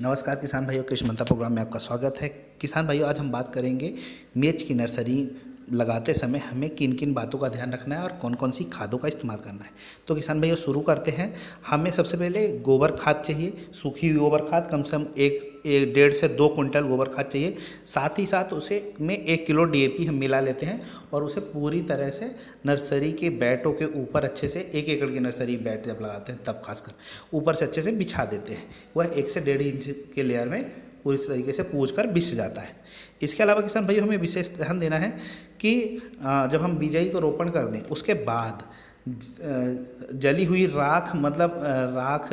नमस्कार किसान भाइयों, कृषि मंत्रा प्रोग्राम में आपका स्वागत है। किसान भाइयों, आज हम बात करेंगे मिर्च की नर्सरी लगाते समय हमें किन किन बातों का ध्यान रखना है और कौन कौन सी खादों का इस्तेमाल करना है। तो किसान भाइयों शुरू करते हैं। हमें सबसे पहले गोबर खाद चाहिए, सूखी हुई गोबर खाद कम से कम एक 1.5 से 2 कुंटल गोबर खाद चाहिए। साथ ही साथ उसे में 1 किलो DAP हम मिला लेते हैं और उसे पूरी तरह से नर्सरी के बैटों के ऊपर अच्छे से 1 एकड़ की नर्सरी बैट जब लगाते हैं तब खासकर ऊपर से अच्छे से बिछा देते हैं। वह 1 से 1.5 इंच के लेयर में पूरी तरीके से पूछ कर बिछ जाता है। इसके अलावा किसान भाइयों हमें विशेष ध्यान देना है कि जब हम बिजाई को रोपण कर दें उसके बाद जली हुई राख, मतलब राख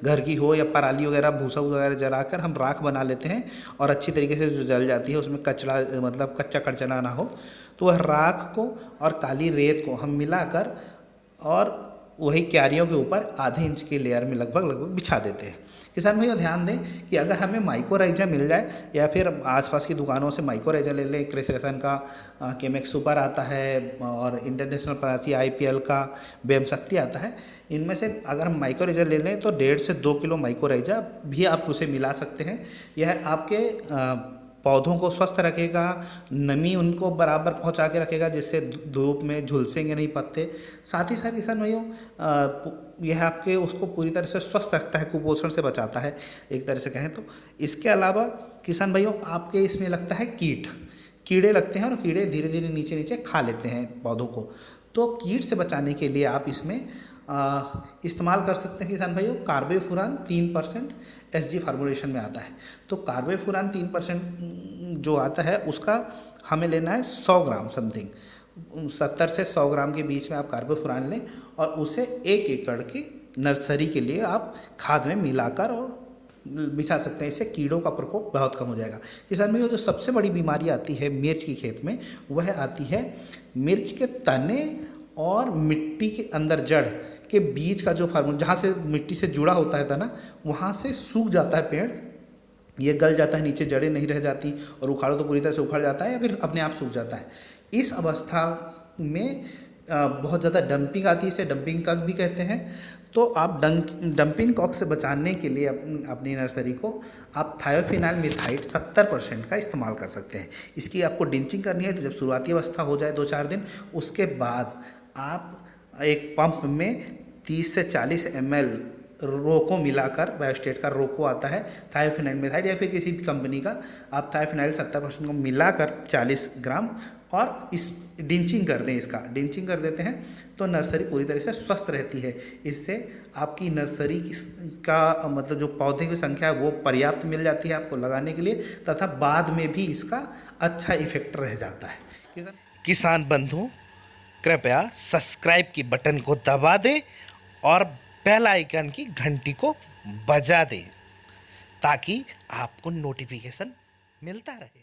घर की हो या पराली वगैरह भूसा वगैरह जलाकर हम राख बना लेते हैं और अच्छी तरीके से जो जल जाती है उसमें कचड़ा, मतलब कच्चा कचरा ना हो, तो वह राख को और काली रेत को हम मिलाकर और वही क्यारियों के ऊपर आधे इंच के लेयर में लगभग बिछा देते हैं। किसान भाइयों ध्यान दें कि अगर हमें माइक्रोराइजा मिल जाए या फिर आसपास की दुकानों से माइक्रोराइजा ले लें, कृषि रसायन का केमेक्स सुपर आता है और इंटरनेशनल परासी IPL का बेम शक्ति आता है, इनमें से अगर हम माइक्रोराइजा ले लें तो 1.5 से 2 किलो माइक्रोराइजा भी आप उसे मिला सकते हैं। यह आपके पौधों को स्वस्थ रखेगा, नमी उनको बराबर पहुंचा के रखेगा जिससे धूप में झुलसेंगे नहीं पत्ते। साथ ही साथ किसान भाइयों यह आपके उसको पूरी तरह से स्वस्थ रखता है, कुपोषण से बचाता है एक तरह से कहें तो। इसके अलावा किसान भाइयों आपके इसमें लगता है कीड़े लगते हैं और कीड़े धीरे धीरे नीचे नीचे खा लेते हैं पौधों को। तो कीट से बचाने के लिए आप इसमें इस्तेमाल कर सकते हैं किसान भाइयों कार्बोफ्यूरान 3% SG फार्मूलेशन में आता है। तो कार्बोफ्यूरान 3% जो आता है उसका हमें लेना है 100 ग्राम समथिंग, 70 से 100 ग्राम के बीच में आप कार्बोफ्यूरान लें और उसे 1 एकड़ की नर्सरी के लिए आप खाद में मिलाकर और बिछा सकते हैं। इससे कीड़ों का प्रकोप बहुत कम हो जाएगा। किसान भाइयों जो सबसे बड़ी बीमारी आती है मिर्च की खेत में वह आती है मिर्च के तने और मिट्टी के अंदर जड़ के बीच का जो फार्मूला, जहाँ से मिट्टी से जुड़ा होता है तना, वहाँ से सूख जाता है पेड़, ये गल जाता है, नीचे जड़ें नहीं रह जाती और उखाड़ो तो पूरी तरह से उखड़ जाता है या फिर अपने आप सूख जाता है। इस अवस्था में बहुत ज़्यादा डंपिंग आती है, इसे डंपिंग कॉक भी कहते हैं। तो आप डंपिंग कॉक से बचाने के लिए अपनी नर्सरी को आप थायोफिनाइल मिथाइड 70% का इस्तेमाल कर सकते हैं। इसकी आपको डिंचिंग करनी है तो जब शुरुआती अवस्था हो जाए 2-4 दिन, उसके बाद आप एक पंप में 30 से 40 ml रोको मिलाकर, बायोस्टेट का रोको आता है, थायोफिनाइल मिथाइड या फिर किसी भी कंपनी का, आप थायोफिनाइल 70% को मिलाकर 40 ग्राम और इस डिंचिंग कर दें। इसका डिंचिंग कर देते हैं तो नर्सरी पूरी तरह से स्वस्थ रहती है। इससे आपकी नर्सरी का मतलब जो पौधे की संख्या है वो पर्याप्त मिल जाती है आपको लगाने के लिए, तथा बाद में भी इसका अच्छा इफेक्ट रह जाता है। किसान बंधु कृपया सब्सक्राइब की बटन को दबा दें और बेल आइकन की घंटी को बजा दें ताकि आपको नोटिफिकेशन मिलता रहे।